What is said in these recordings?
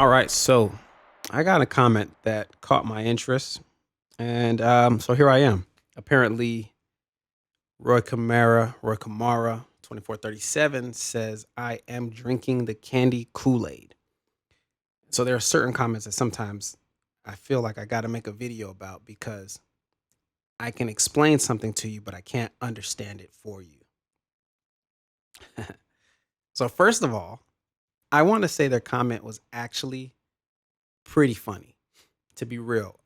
All right, so I got a comment that caught my interest, and so here I am. Apparently, Roy Kamara, 2437 says I am drinking the candy Kool-Aid. So there are certain comments that sometimes I feel like I got to make a video about because I can explain something to you, but I can't understand it for you. So first of all, I want to say their comment was actually pretty funny. To be real,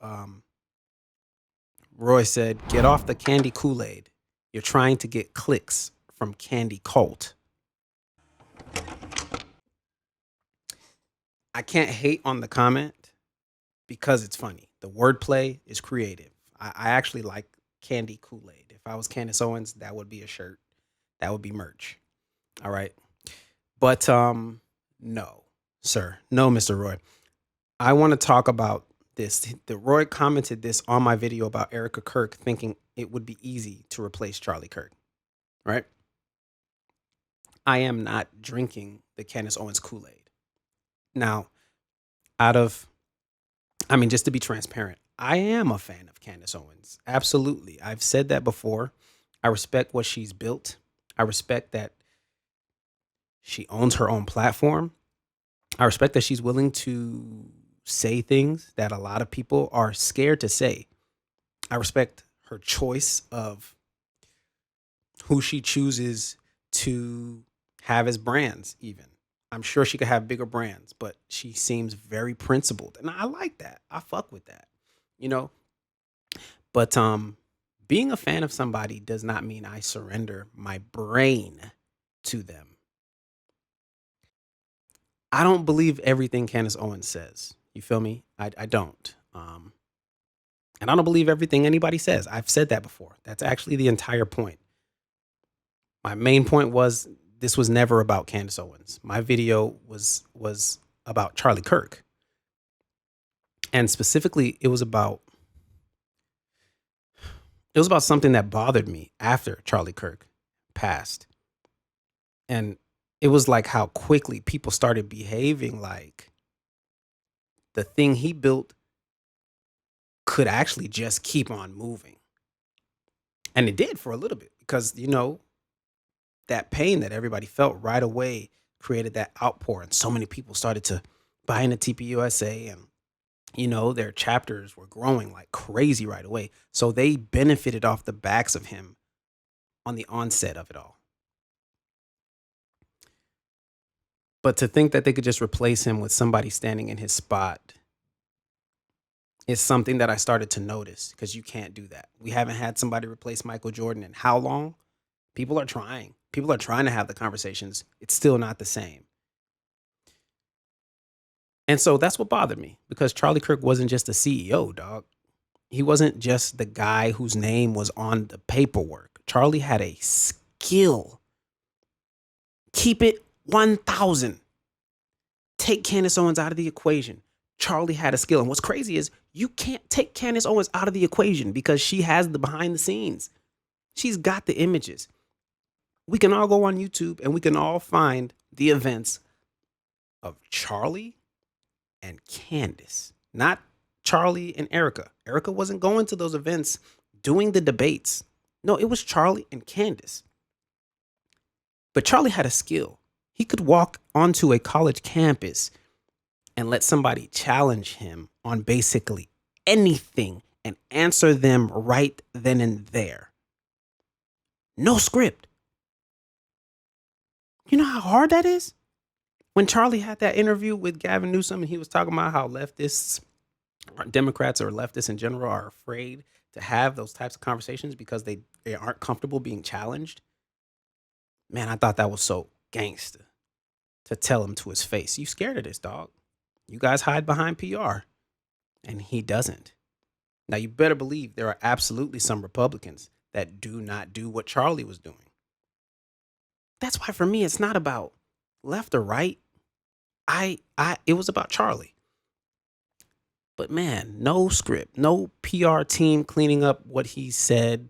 Roy said, "Get off the candy Kool-Aid. You're trying to get clicks from Candy Cult." I can't hate on the comment because it's funny. The wordplay is creative. I actually like Candy Kool-Aid. If I was Candace Owens, that would be a shirt. That would be merch. All right. But no, sir. No, Mr. Roy. I want to talk about this. The Roy commented this on my video about Erika Kirk thinking it would be easy to replace Charlie Kirk, right? I am not drinking the Candace Owens Kool-Aid. Now, out of, I mean, just to be transparent, I am a fan of Candace Owens. Absolutely. I've said that before. I respect what she's built. I respect that she owns her own platform. I respect that she's willing to say things that a lot of people are scared to say. I respect her choice of who she chooses to have as brands, even. I'm sure she could have bigger brands, but she seems very principled. And I like that. I fuck with that. You know? But being a fan of somebody does not mean I surrender my brain to them. I don't believe everything Candace Owens says. You feel me? I don't. And I don't believe everything anybody says. I've said that before. That's actually the entire point. My main point was this was never about Candace Owens. My video was about Charlie Kirk. And specifically, it was about something that bothered me after Charlie Kirk passed. And it was like how quickly people started behaving like the thing he built could actually just keep on moving. And it did for a little bit because, that pain that everybody felt right away created that outpour. And so many people started to buy into TPUSA and, their chapters were growing like crazy right away. So they benefited off the backs of him on the onset of it all. But to think that they could just replace him with somebody standing in his spot is something that I started to notice because you can't do that. We haven't had somebody replace Michael Jordan in how long? People are trying. People are trying to have the conversations. It's still not the same. And so that's what bothered me because Charlie Kirk wasn't just a CEO, dog. He wasn't just the guy whose name was on the paperwork. Charlie had a skill. Keep it 1,000. Take Candace Owens out of the equation. Charlie had a skill. And what's crazy is you can't take Candace Owens out of the equation because she has the behind the scenes. She's got the images. We can all go on YouTube and we can all find the events of Charlie and Candace, not Charlie and Erika. Erika wasn't going to those events doing the debates. No, it was Charlie and Candace. But Charlie had a skill. He could walk onto a college campus and let somebody challenge him on basically anything and answer them right then and there. No script. You know how hard that is? When Charlie had that interview with Gavin Newsom and he was talking about how leftists, Democrats or leftists in general are afraid to have those types of conversations because they aren't comfortable being challenged. Man, I thought that was so gangster to tell him to his face. You scared of this, dog. You guys hide behind PR. And he doesn't. Now, you better believe there are absolutely some Republicans that do not do what Charlie was doing. That's why for me, it's not about left or right. It was about Charlie. But man, no script, no PR team cleaning up what he said,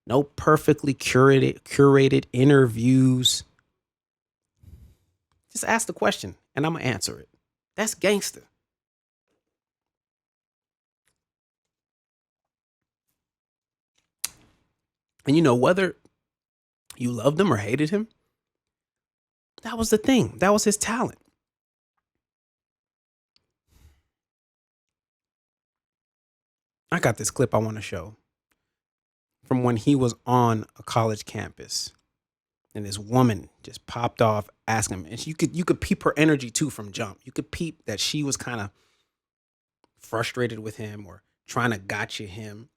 no perfectly curated interviews. Just ask the question and I'm going to answer it. That's gangster. And you know, whether you loved him or hated him, that was the thing. That was his talent. I got this clip I want to show from when he was on a college campus, and this woman just popped off asking him, and you could peep her energy too from jump. You could peep that she was kind of frustrated with him or trying to gotcha him.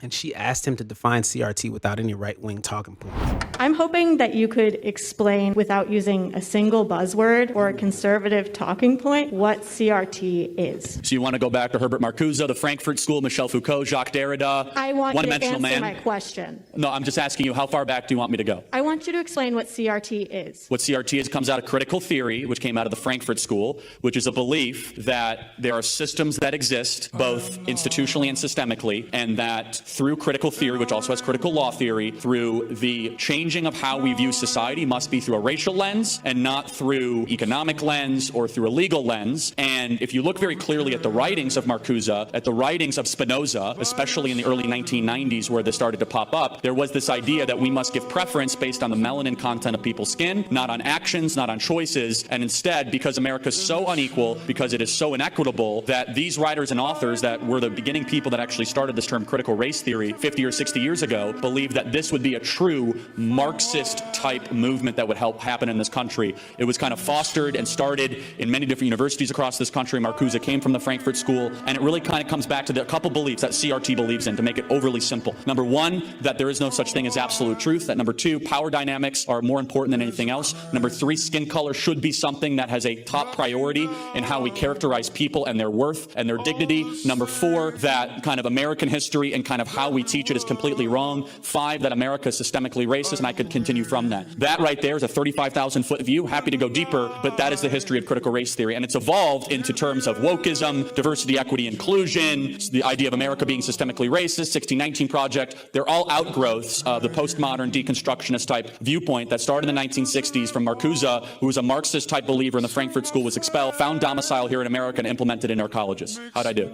And she asked him to define CRT without any right-wing talking points. I'm hoping that you could explain, without using a single buzzword or a conservative talking point, what CRT is. So you want to go back to Herbert Marcuse, the Frankfurt School, Michel Foucault, Jacques Derrida? I want you to answer man. my question. No, I'm just asking you, how far back do you want me to go? I want you to explain what CRT is. What CRT is comes out of critical theory, which came out of the Frankfurt School, which is a belief that there are systems that exist, both institutionally and systemically, and that through critical theory, which also has critical law theory, through the changing of how we view society must be through a racial lens and not through economic lens or through a legal lens. And if you look very clearly at the writings of Marcuse, at the writings of Spinoza, especially in the early 1990s where this started to pop up, there was this idea that we must give preference based on the melanin content of people's skin, not on actions, not on choices, and instead, because America's so unequal, because it is so inequitable, that these writers and authors that were the beginning people that actually started this term critical race theory 50 or 60 years ago believed that this would be a true Marxist-type movement that would help happen in this country. It was kind of fostered and started in many different universities across this country. Marcuse came from the Frankfurt School, and it really kind of comes back to the couple beliefs that CRT believes in, to make it overly simple. Number one, that there is no such thing as absolute truth. That number two, power dynamics are more important than anything else. Number three, skin color should be something that has a top priority in how we characterize people and their worth and their dignity. Number four, that kind of American history and kind of how we teach it is completely wrong. Five, that America is systemically racist, and I could continue from that. That right there is a 35,000-foot view. Happy to go deeper, but that is the history of critical race theory, and it's evolved into terms of wokeism, diversity, equity, inclusion, the idea of America being systemically racist, 1619 Project. They're all outgrowths of the postmodern deconstructionist type viewpoint that started in the 1960s from Marcuse, who was a Marxist type believer in the Frankfurt School, was expelled, found domicile here in America, and implemented in our colleges. How'd I do?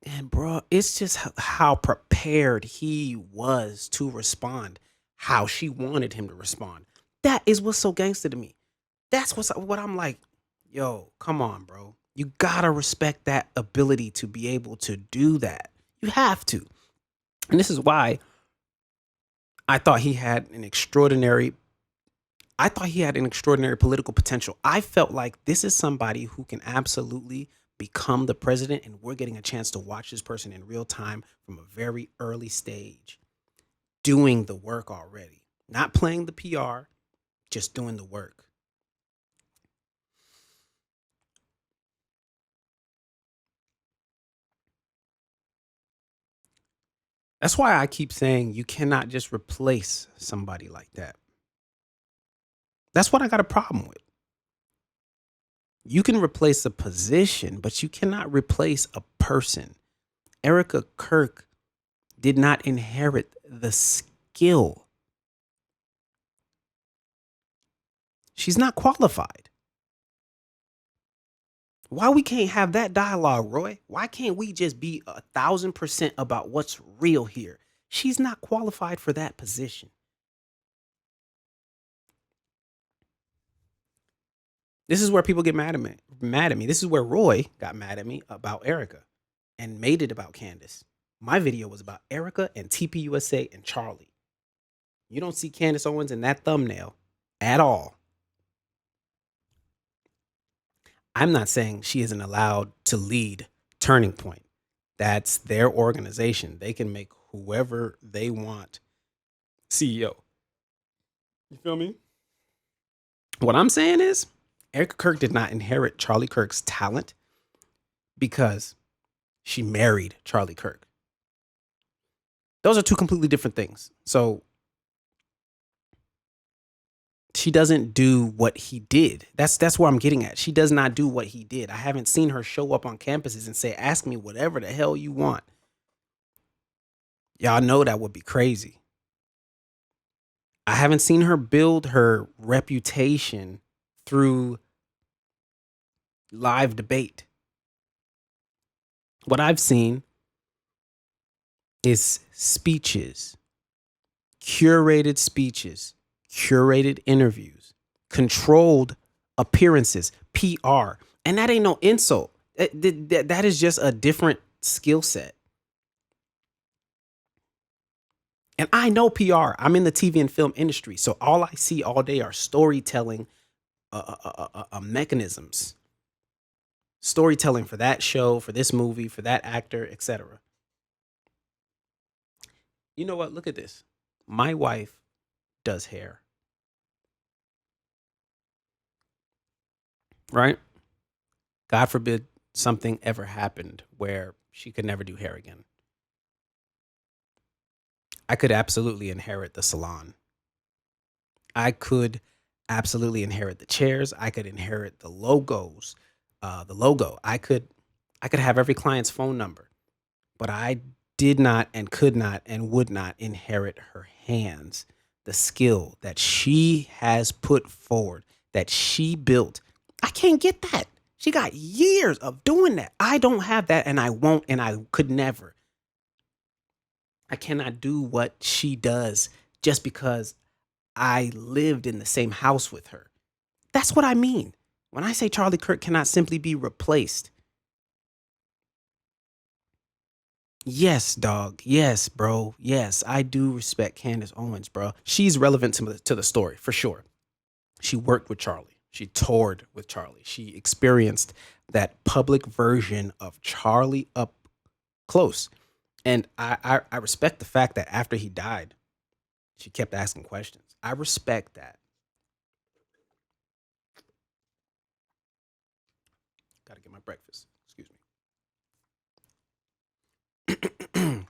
And bro, it's just how prepared he was to respond, how she wanted him to respond. That is what's so gangster to me. That's what I'm like, yo, come on, bro. You gotta respect that ability to be able to do that. You have to. And this is why I thought he had an extraordinary political potential. I felt like this is somebody who can absolutely become the president, and we're getting a chance to watch this person in real time from a very early stage, doing the work already. Not playing the PR, just doing the work. That's why I keep saying you cannot just replace somebody like that. That's what I got a problem with. You can replace a position, but you cannot replace a person. Erika Kirk did not inherit the skill. She's not qualified. Why we can't have that dialogue, Roy? Why can't we just be 1,000% about what's real here? She's not qualified for that position. This is where people get mad at me. This is where Roy got mad at me about Erika and made it about Candace. My video was about Erika and TPUSA and Charlie. You don't see Candace Owens in that thumbnail at all. I'm not saying she isn't allowed to lead Turning Point. That's their organization. They can make whoever they want CEO. You feel me? What I'm saying is, Erika Kirk did not inherit Charlie Kirk's talent because she married Charlie Kirk. Those are two completely different things. So she doesn't do what he did. That's where I'm getting at. She does not do what he did. I haven't seen her show up on campuses and say, ask me whatever the hell you want. Y'all know that would be crazy. I haven't seen her build her reputation through live debate. What I've seen is speeches, curated interviews, controlled appearances, PR. And that ain't no insult. That is just a different skill set. And I know PR. I'm in the TV and film industry. So all I see all day are storytelling mechanisms. Storytelling for that show, for this movie, for that actor, etc. You know what? Look at this. My wife does hair. Right? God forbid something ever happened where she could never do hair again. I could absolutely inherit the salon. I could absolutely inherit the chairs. I could inherit the logos, the logo. I could have every client's phone number, but I did not and could not and would not inherit her hands, the skill that she has put forward, that she built. I can't get that. She got years of doing that. I don't have that, and I won't, and I could never. I cannot do what she does just because I lived in the same house with her. That's what I mean. When I say Charlie Kirk cannot simply be replaced. Yes, dog. Yes, bro. Yes, I do respect Candace Owens, bro. She's relevant to the story, for sure. She worked with Charlie. She toured with Charlie. She experienced that public version of Charlie up close. And I respect the fact that after he died, she kept asking questions. I respect that. Got to get my breakfast. Excuse me.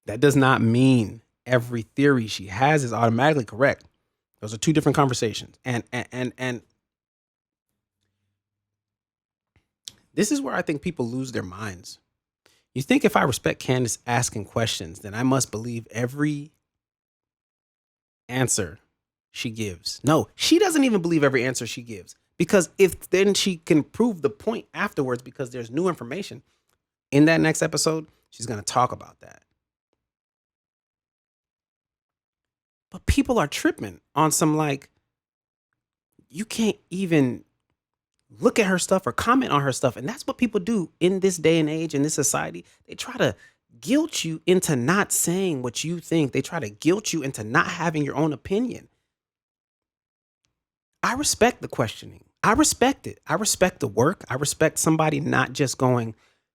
That does not mean every theory she has is automatically correct. Those are two different conversations. And this is where I think people lose their minds. You think if I respect Candace asking questions, then I must believe every answer she gives. No, she doesn't even believe every answer she gives, because if then she can prove the point afterwards, because there's new information in that next episode, she's going to talk about that. But people are tripping on some, like, you can't even look at her stuff or comment on her stuff. And that's what people do in this day and age, in this society. They try to guilt you into not saying what you think. They try to guilt you into not having your own opinion. I respect the questioning. I respect it. I respect the work. I respect somebody not just going,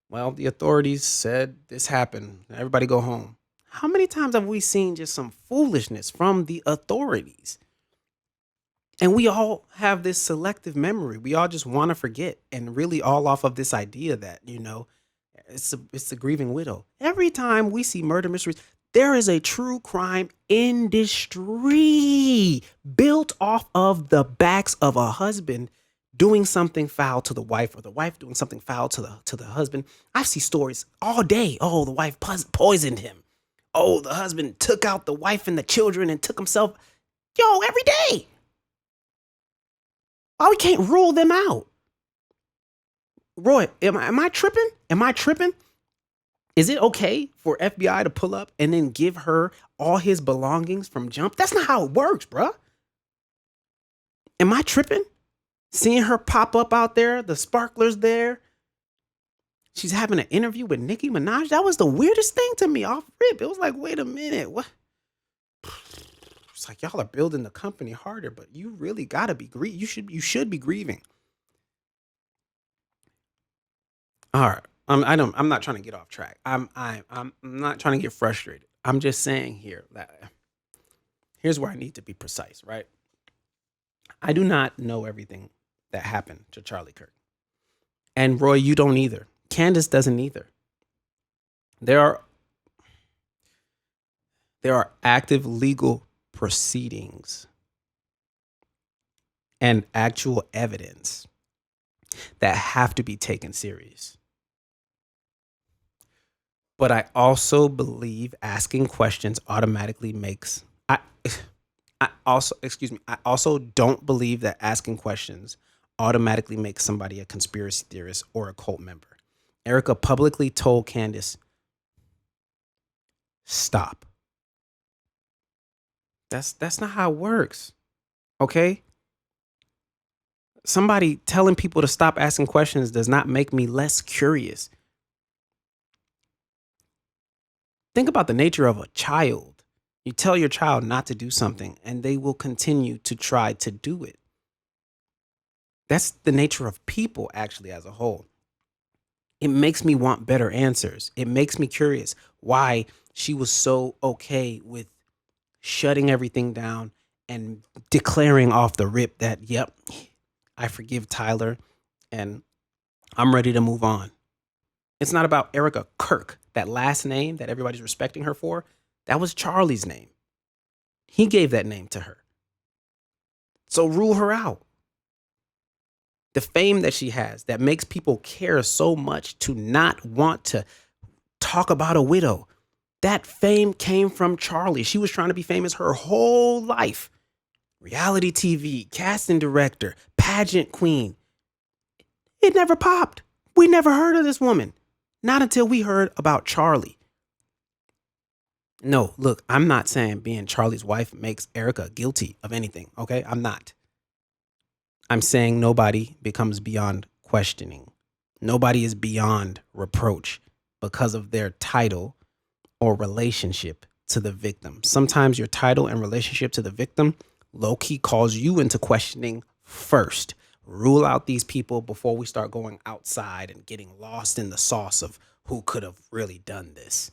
well, the authorities said this happened, everybody go home. How many times have we seen just some foolishness from the authorities? And we all have this selective memory. We all just want to forget, and really all off of this idea that, it's the grieving widow. Every time we see murder mysteries, there is a true crime industry built off of the backs of a husband doing something foul to the wife, or the wife doing something foul to the husband. I see stories all day. Oh, the wife poisoned him. Oh, the husband took out the wife and the children and took himself. Every day. Oh, we can't rule them out. Roy, am I tripping? Am I tripping? Is it okay for FBI to pull up and then give her all his belongings from jump? That's not how it works, bruh. Am I tripping? Seeing her pop up out there, the sparklers there. She's having an interview with Nicki Minaj. That was the weirdest thing to me off rip. It was like, wait a minute. What? It's like, y'all are building the company harder, but you really gotta be you should be grieving. All right. I'm not trying to get off track. I'm not trying to get frustrated. I'm just saying here that here's where I need to be precise, right? I do not know everything that happened to Charlie Kirk. And Roy, you don't either. Candace doesn't either. There are active legal proceedings and actual evidence that have to be taken serious. But I also believe asking questions automatically makes I also don't believe that asking questions automatically makes somebody a conspiracy theorist or a cult member. Erika publicly told Candace, stop. That's not how it works. Okay? Somebody telling people to stop asking questions does not make me less curious. Think about the nature of a child. You tell your child not to do something and they will continue to try to do it. That's the nature of people, actually, as a whole. It makes me want better answers. It makes me curious why she was so okay with shutting everything down and declaring off the rip that, yep, I forgive Tyler and I'm ready to move on. It's not about Erika Kirk, that last name that everybody's respecting her for. That was Charlie's name. He gave that name to her. So rule her out. The fame that she has that makes people care so much to not want to talk about a widow. That fame came from Charlie. She was trying to be famous her whole life. Reality TV, casting director, pageant queen. It never popped. We never heard of this woman. Not until we heard about Charlie. No, look, I'm not saying being Charlie's wife makes Erika guilty of anything, okay? I'm not. I'm saying nobody becomes beyond questioning. Nobody is beyond reproach because of their title or relationship to the victim. Sometimes your title and relationship to the victim low-key calls you into questioning first. Rule out these people before we start going outside and getting lost in the sauce of who could have really done this.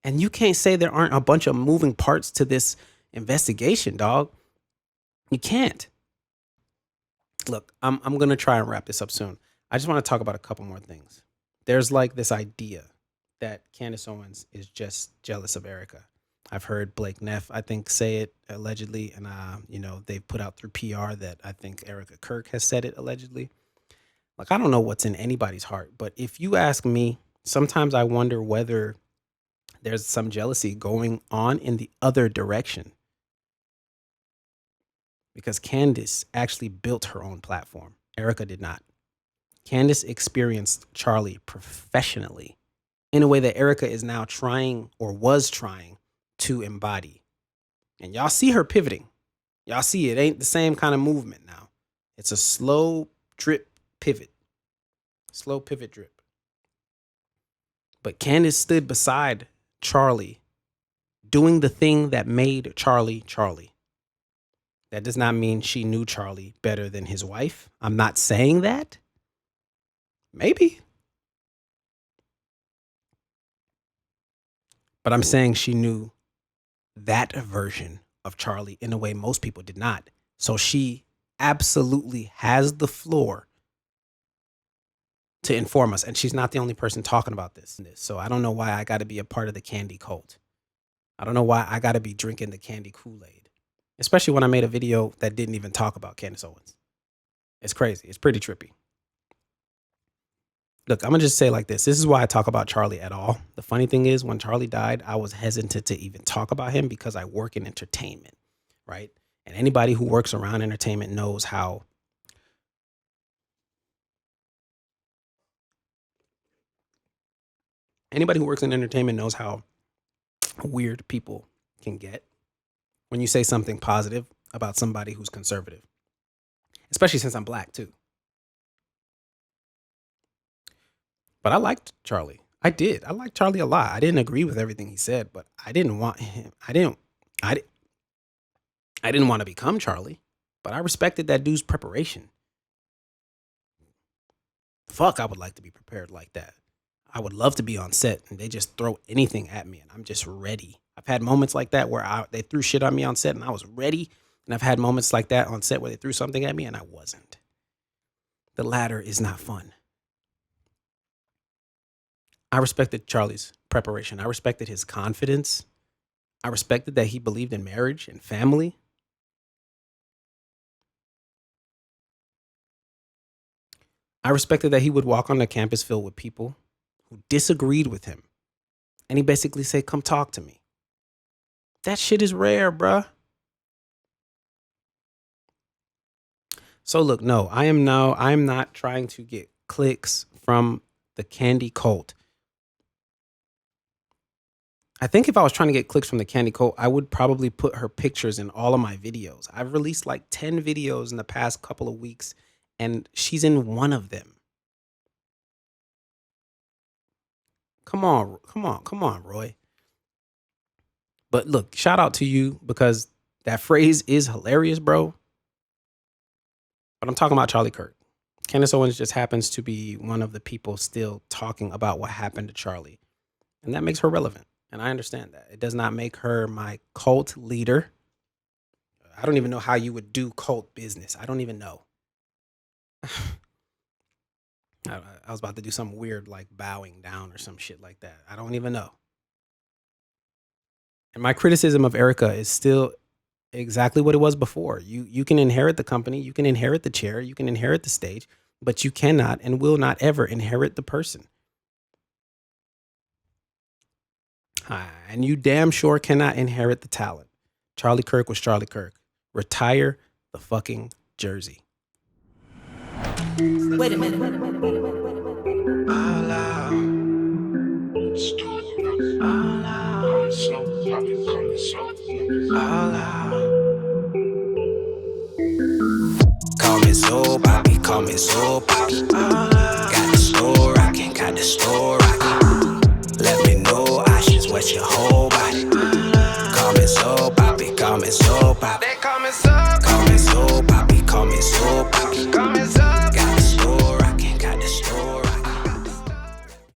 And you can't say there aren't a bunch of moving parts to this investigation, dog. You can't. Look, I'm going to try and wrap this up soon. I just want to talk about a couple more things. There's like this idea that Candace Owens is just jealous of Erika. I've heard Blake Neff, I think, say it allegedly. And, they've put out through PR that I think Erika Kirk has said it allegedly. Like, I don't know what's in anybody's heart. But if you ask me, sometimes I wonder whether there's some jealousy going on in the other direction. Because Candace actually built her own platform. Erika did not. Candace experienced Charlie professionally in a way that Erika is now trying or was trying to embody. And y'all see her pivoting. Y'all see it ain't the same kind of movement now. It's a slow drip pivot. Slow pivot drip. But Candace stood beside Charlie doing the thing that made Charlie Charlie. That does not mean she knew Charlie better than his wife. I'm not saying that. Maybe. But I'm saying she knew that version of Charlie in a way most people did not. So she absolutely has the floor to inform us. And she's not the only person talking about this. So I don't know why I got to be a part of the candy cult. I don't know why I got to be drinking the candy Kool-Aid. Especially when I made a video that didn't even talk about Candace Owens. It's crazy. It's pretty trippy. Look, I'm going to just say it like this. This is why I talk about Charlie at all. The funny thing is, when Charlie died, I was hesitant to even talk about him because I work in entertainment, right? And anybody who works around entertainment knows how weird people can get when you say something positive about somebody who's conservative, especially since I'm black too. But I liked Charlie. I did. I liked Charlie a lot. I didn't agree with everything he said, but I didn't want him. I didn't want to become Charlie, but I respected that dude's preparation. Fuck, I would like to be prepared like that. I would love to be on set and they just throw anything at me and I'm just ready. I've had moments like that where they threw shit on me on set and I was ready. And I've had moments like that on set where they threw something at me and I wasn't. The latter is not fun. I respected Charlie's preparation. I respected his confidence. I respected that he believed in marriage and family. I respected that he would walk on the campus filled with people who disagreed with him. And he basically said, come talk to me. That shit is rare, bruh. So look, no, I'm not trying to get clicks from the Candy cult. I think if I was trying to get clicks from the Candy cult, I would probably put her pictures in all of my videos. I've released like 10 videos in the past couple of weeks, and she's in one of them. Come on, Roy. But look, shout out to you because that phrase is hilarious, bro. But I'm talking about Charlie Kirk. Candace Owens just happens to be one of the people still talking about what happened to Charlie. And that makes her relevant. And I understand that. It does not make her my cult leader. I don't even know how you would do cult business. I don't even know. I was about to do something weird like bowing down or some shit like that. I don't even know. And my criticism of Erika is still exactly what it was before. You can inherit the company, you can inherit the chair, you can inherit the stage, but you cannot and will not ever inherit the person. And you damn sure cannot inherit the talent. Charlie Kirk was Charlie Kirk. Retire the fucking jersey. Wait a minute. Call me so poppy, call me so poppy. Got the store rocking, got the store rocking. Let me know, options, what you hold.